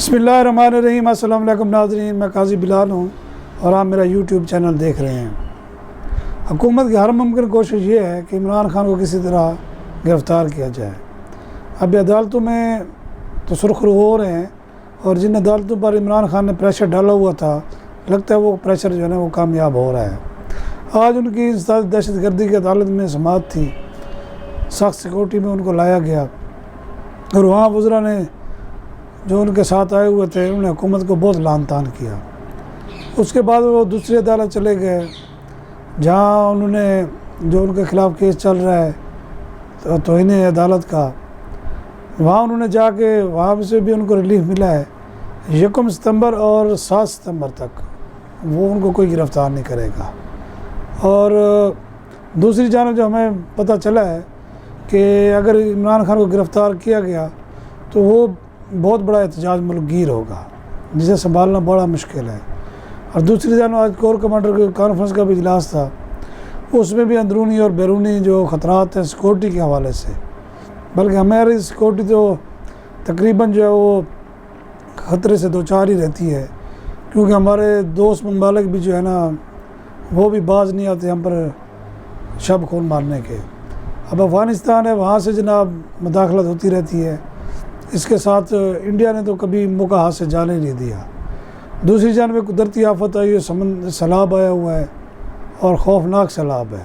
بسم اللہ الرحمن الرحیم۔ السلام علیکم ناظرین، میں قاضی بلال ہوں اور آپ میرا یوٹیوب چینل دیکھ رہے ہیں۔ حکومت کی ہر ممکن کوشش یہ ہے کہ عمران خان کو کسی طرح گرفتار کیا جائے۔ اب عدالتوں میں تو سرخرو ہو رہے ہیں اور جن عدالتوں پر عمران خان نے پریشر ڈالا ہوا تھا، لگتا ہے وہ پریشر جو ہے نا وہ کامیاب ہو رہا ہے۔ آج ان کی دہشت گردی کی عدالت میں سماعت تھی، سخت سیکورٹی میں ان کو لایا گیا اور وہاں وزراء نے جو ان کے ساتھ آئے ہوئے تھے انہوں نے حکومت کو بہت لعن طعن کیا۔ اس کے بعد وہ دوسری عدالت چلے گئے جہاں انہوں نے جو ان کے خلاف کیس چل رہا ہے توہین عدالت کا، وہاں انہوں نے جا کے وہاں سے بھی ان کو ریلیف ملا ہے۔ 1 ستمبر اور 7 ستمبر تک وہ ان کو کوئی گرفتار نہیں کرے گا۔ اور دوسری جانب جو ہمیں پتہ چلا ہے کہ اگر عمران خان کو گرفتار کیا گیا تو وہ بہت بڑا احتجاج ملک گیر ہوگا جسے سنبھالنا بڑا مشکل ہے۔ اور دوسری جانب آج کور کمانڈر کی کانفرنس کا بھی اجلاس تھا، اس میں بھی اندرونی اور بیرونی جو خطرات ہیں سیکورٹی کے حوالے سے، بلکہ ہماری سیکورٹی تو تقریباً جو ہے وہ خطرے سے دوچار ہی رہتی ہے، کیونکہ ہمارے دوست ممالک بھی جو ہے نا وہ بھی باز نہیں آتے ہم پر شب خون مارنے کے۔ اب افغانستان ہے، وہاں سے جناب مداخلت ہوتی رہتی ہے، اس کے ساتھ انڈیا نے تو کبھی موقع ہاتھ سے جانے نہیں دیا۔ دوسری جانب قدرتی آفت آئی ہے، سیلاب آیا ہوا ہے اور خوفناک سیلاب ہے،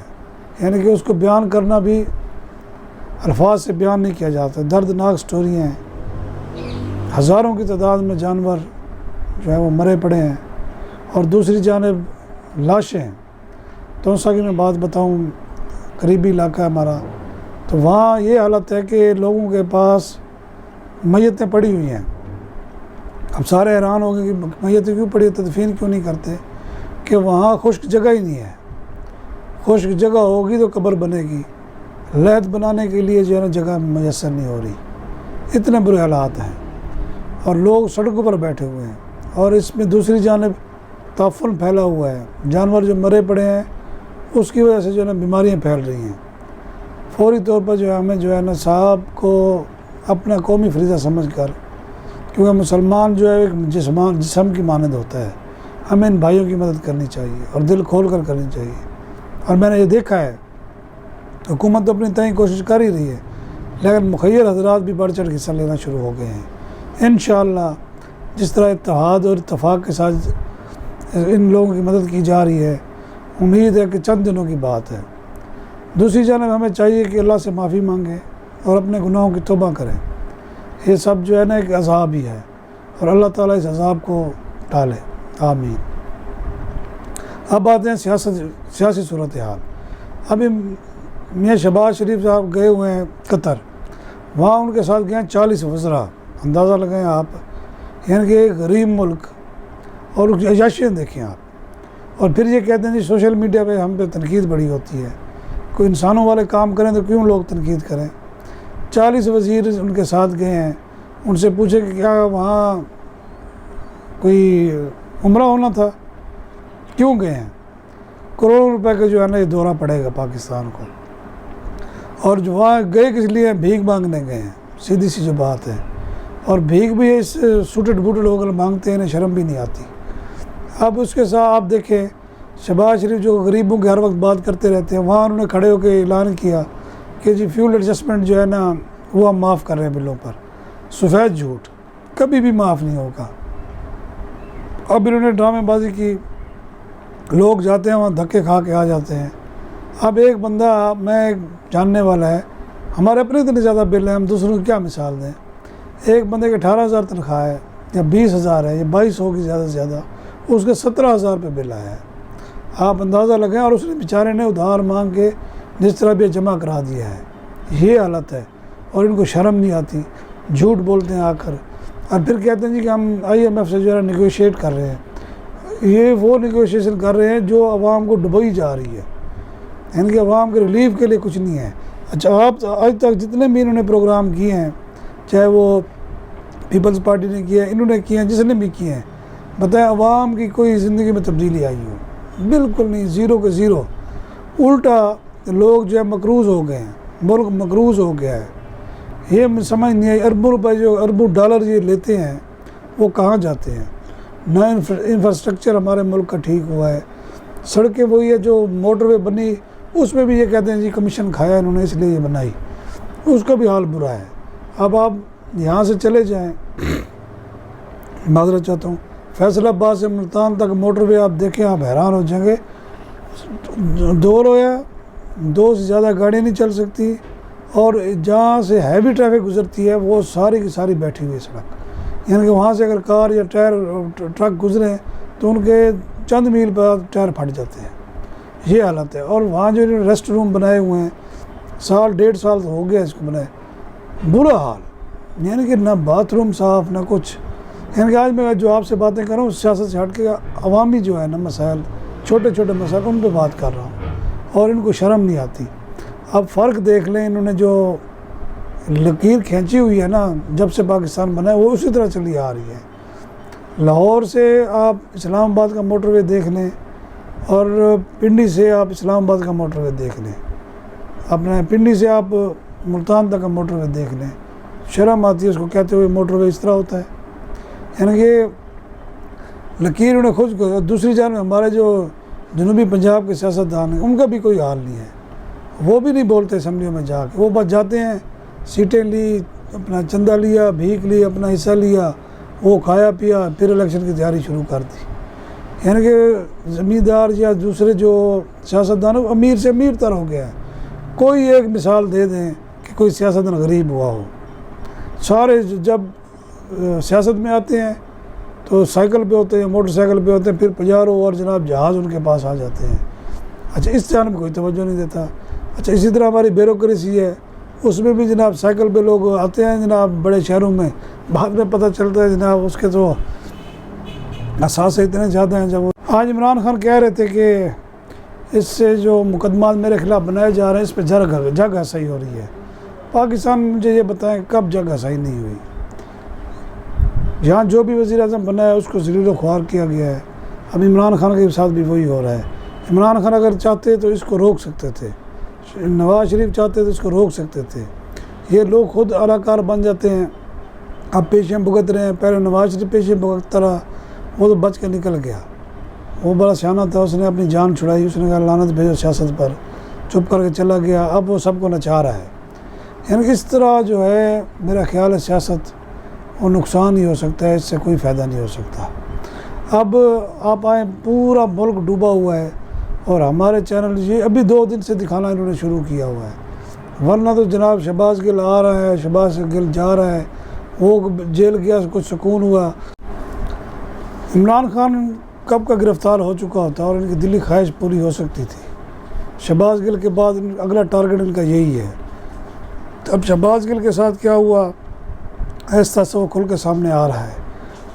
یعنی کہ اس کو بیان کرنا بھی الفاظ سے بیان نہیں کیا جاتا۔ دردناک سٹوریاں ہیں، ہزاروں کی تعداد میں جانور جو ہے وہ مرے پڑے ہیں اور دوسری جانب لاشیں۔ توسا کی میں بات بتاؤں، قریبی علاقہ ہے ہمارا، تو وہاں یہ حالت ہے کہ لوگوں کے پاس میتیں پڑی ہوئی ہیں۔ اب سارے حیران ہو گئے کہ میتیں کیوں پڑی، تدفین کیوں نہیں کرتے، کہ وہاں خشک جگہ ہی نہیں ہے۔ خشک جگہ ہوگی تو قبر بنے گی، لحد بنانے کے لیے جو ہے نا جگہ میسر نہیں ہو رہی، اتنے برے حالات ہیں اور لوگ سڑکوں پر بیٹھے ہوئے ہیں۔ اور اس میں دوسری جانب تعفن پھیلا ہوا ہے، جانور جو مرے پڑے ہیں اس کی وجہ سے جو ہے نا بیماریاں پھیل رہی ہیں۔ فوری طور پر جو ہے ہمیں جو ہے نا صاحب کو اپنا قومی فریضہ سمجھ کر، کیونکہ مسلمان جو ہے ایک جسم کی مانند ہوتا ہے، ہمیں ان بھائیوں کی مدد کرنی چاہیے اور دل کھول کر کرنی چاہیے۔ اور میں نے یہ دیکھا ہے حکومت اپنی تئیں کوشش کر ہی رہی ہے، لیکن مخیر حضرات بھی بڑھ چڑھ کے حصہ لینا شروع ہو گئے ہیں۔ انشاءاللہ جس طرح اتحاد اور اتفاق کے ساتھ ان لوگوں کی مدد کی جا رہی ہے، امید ہے کہ چند دنوں کی بات ہے۔ دوسری جانب ہمیں چاہیے کہ اللہ سے معافی مانگیں اور اپنے گناہوں کی توبہ کریں۔ یہ سب جو ہے نا ایک عذاب ہی ہے اور اللہ تعالیٰ اس عذاب کو ٹالے، آمین۔ اب آتے ہیں سیاسی صورتحال۔ ابھی میاں شہباز شریف صاحب گئے ہوئے ہیں قطر، وہاں ان کے ساتھ گئے ہیں 40 وزراء، اندازہ لگائیں آپ، یعنی کہ ایک غریب ملک، اور اس کی عیاشیاں دیکھیں آپ۔ اور پھر یہ کہتے ہیں جی سوشل میڈیا پہ ہم پہ تنقید بڑی ہوتی ہے، کوئی انسانوں والے کام کریں تو کیوں لوگ تنقید کریں۔ 40 وزیر ان کے ساتھ گئے ہیں، ان سے پوچھے کہ کیا وہاں کوئی عمرہ ہونا تھا، کیوں گئے ہیں؟ کروڑوں روپے کا جو ہے نا یہ دورہ پڑے گا پاکستان کو، اور جو وہاں گئے کس لیے؟ بھیک مانگنے گئے ہیں، سیدھی سی جو بات ہے۔ اور بھیک بھی اس سوٹڈ بوٹڈ ہو کر مانگتے ہیں، انہیں شرم بھی نہیں آتی۔ اب اس کے ساتھ آپ دیکھیں شہباز شریف جو غریبوں کے ہر وقت بات کرتے رہتے ہیں، وہاں انہوں نے کھڑے ہو کے اعلان کیا کہ جی فیول ایڈجسٹمنٹ جو ہے نا وہ ہم معاف کر رہے ہیں بلوں پر۔ سفید جھوٹ، کبھی بھی معاف نہیں ہوگا۔ اب انہوں نے ڈرامے بازی کی، لوگ جاتے ہیں وہاں دھکے کھا کے آ جاتے ہیں۔ اب ایک بندہ میں ایک جاننے والا ہے، ہمارے اپنے اتنے زیادہ بل ہیں، ہم دوسروں کی کیا مثال دیں۔ ایک بندے کے 18,000 تنخواہ ہے یا 20,000 ہے یا 2200 کی زیادہ سے زیادہ، اس کے 17,000 پہ بل آیا ہے۔ آپ اندازہ لگائیں، اور اس نے بیچارے نے ادھار مانگ کے جس طرح بھی جمع کرا دیا ہے۔ یہ حالت ہے اور ان کو شرم نہیں آتی، جھوٹ بولتے ہیں آ کر، اور پھر کہتے ہیں جی کہ ہم IMF سے جو ہے نیگوشیٹ کر رہے ہیں۔ یہ وہ نیگوشیشن کر رہے ہیں جو عوام کو ڈبوئی جا رہی ہے، یعنی کہ عوام کے ریلیف کے لیے کچھ نہیں ہے۔ اچھا، آپ آج تک جتنے بھی انہوں نے پروگرام کیے ہیں، چاہے وہ پیپلز پارٹی نے کیا ہے، انہوں نے کیے ہیں، جس نے بھی کیے ہیں، بتائیں عوام کی کوئی زندگی میں تبدیلی آئی ہو؟ بالکل نہیں، زیرو کے زیرو۔ الٹا لوگ جو ہے مقروض ہو گئے ہیں، ملک مقروض ہو گیا ہے۔ یہ سمجھ نہیں آئی، اربوں روپے جو اربوں ڈالر یہ لیتے ہیں وہ کہاں جاتے ہیں؟ نہ انفراسٹرکچر ہمارے ملک کا ٹھیک ہوا ہے، سڑکیں وہی ہے جو موٹر وے بنی اس میں بھی یہ کہتے ہیں جی کمیشن کھایا انہوں نے اس لیے یہ بنائی، اس کا بھی حال برا ہے۔ اب آپ یہاں سے چلے جائیں، معذرت چاہتا ہوں، فیصل آباد سے ملتان تک موٹر وے آپ دیکھیں آپ حیران ہو جائیں گے، 2 رویا 2 سے زیادہ گاڑیاں نہیں چل سکتی، اور جہاں سے ہیوی ٹریفک گزرتی ہے وہ ساری کی ساری بیٹھی ہوئی سڑک، یعنی کہ وہاں سے اگر کار یا ٹرک گزریں تو ان کے چند میل بعد ٹائر پھٹ جاتے ہیں، یہ حالت ہے۔ اور وہاں جو ریسٹ روم بنائے ہوئے ہیں 1.5 سال تو ہو گیا اس کو بنائے، برا حال، یعنی کہ نہ باتھ روم صاف نہ کچھ، یعنی کہ آج میں جو آپ سے باتیں کر رہا ہوں سیاست سے ہٹ کے عوامی جو ہے نا مسائل، چھوٹے چھوٹے مسائل ان پہ بات کر رہا ہوں، اور ان کو شرم نہیں آتی۔ اب فرق دیکھ لیں، انہوں نے جو لکیر کھینچی ہوئی ہے نا جب سے پاکستان بنا ہے وہ اسی طرح چلی آ رہی ہے۔ لاہور سے آپ اسلام آباد کا موٹر وے دیکھ لیں، اور پنڈی سے آپ اسلام آباد کا موٹر وے دیکھ لیں، اپنے پنڈی سے آپ ملتان تک کا موٹر وے دیکھ لیں، شرم آتی ہے اس کو کہتے ہوئے موٹر وے اس طرح ہوتا ہے، یعنی کہ لکیر انہیں خود کو۔ دوسری جانب ہمارے جو جنوبی پنجاب کے سیاستدان ہیں ان کا بھی کوئی حال نہیں ہے، وہ بھی نہیں بولتے اسمبلیوں میں جا کے، وہ بس جاتے ہیں، سیٹیں لی، اپنا چندہ لیا، بھیک لی، اپنا حصہ لیا، وہ کھایا پیا، پھر الیکشن کی تیاری شروع کر دی۔ یعنی کہ زمیندار یا دوسرے جو سیاستدان امیر سے امیر تر ہو گیا ہے۔ کوئی ایک مثال دے دیں کہ کوئی سیاستدان غریب ہوا ہو، سارے جب سیاست میں آتے ہیں تو سائیکل پہ ہوتے ہیں، موٹر سائیکل پہ ہوتے ہیں، پھر پجارو اور جناب جہاز ان کے پاس آ جاتے ہیں۔ اچھا اس جانب کوئی توجہ نہیں دیتا۔ اچھا اسی طرح ہماری بیوروکریسی ہے، اس میں بھی جناب سائیکل پہ لوگ آتے ہیں جناب بڑے شہروں میں، بعد میں پتہ چلتا ہے جناب اس کے تو اثاثے اتنے زیادہ ہیں۔ جب آج عمران خان کہہ رہے تھے کہ اس سے جو مقدمات میرے خلاف بنائے جا رہے ہیں اس پہ جگ ہسائی ہو رہی ہے، پاکستان میں مجھے یہ بتائیں کب جگ ہسائی نہیں ہوئی؟ یہاں جو بھی وزیر اعظم بنا ہے اس کو ذلیل و خوار کیا گیا ہے، اب عمران خان کے ساتھ بھی وہی ہو رہا ہے۔ عمران خان اگر چاہتے تو اس کو روک سکتے تھے، نواز شریف چاہتے تو اس کو روک سکتے تھے، یہ لوگ خود اداکار بن جاتے ہیں، اب پیشیں بھگت رہے ہیں۔ پہلے نواز شریف پیشیں بھگتتا رہا، وہ تو بچ کے نکل گیا، وہ بڑا سیانہ تھا، اس نے اپنی جان چھڑائی، اس نے کہا لعنت بھیجو سیاست پر، چپ کر کے چلا گیا، اب وہ سب کو نچا رہا ہے۔ یعنی اس طرح جو ہے میرا خیال ہے سیاست وہ نقصان ہی ہو سکتا ہے، اس سے کوئی فائدہ نہیں ہو سکتا۔ اب آپ آئیں، پورا ملک ڈوبا ہوا ہے، اور ہمارے چینل یہ ابھی 2 دن سے دکھانا انہوں نے شروع کیا ہوا ہے، ورنہ تو جناب شہباز گل آ رہا ہے، شہباز گل جا رہا ہے، وہ جیل گیا کچھ سکون ہوا۔ عمران خان کب کا گرفتار ہو چکا ہوتا اور ان کی دلی خواہش پوری ہو سکتی تھی۔ شہباز گل کے بعد اگلا ٹارگٹ ان کا یہی ہے۔ اب شہباز گل کے ساتھ کیا ہوا، آہستہ سے وہ کھل کے سامنے آ رہا ہے،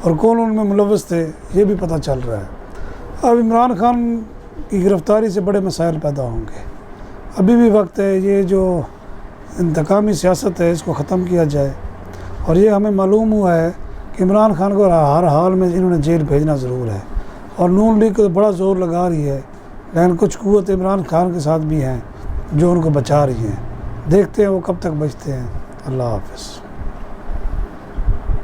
اور کون ان میں ملوث تھے یہ بھی پتہ چل رہا ہے۔ اب عمران خان کی گرفتاری سے بڑے مسائل پیدا ہوں گے، ابھی بھی وقت ہے، یہ جو انتقامی سیاست ہے اس کو ختم کیا جائے، اور یہ ہمیں معلوم ہوا ہے کہ عمران خان کو ہر حال میں انہوں نے جیل بھیجنا ضرور ہے، اور نون لیگ کو بڑا زور لگا رہی ہے، لیکن کچھ قوت عمران خان کے ساتھ بھی ہیں جو ان کو بچا رہی ہیں، دیکھتے ہیں وہ کب تک بچتے ہیں۔ اللہ حافظ۔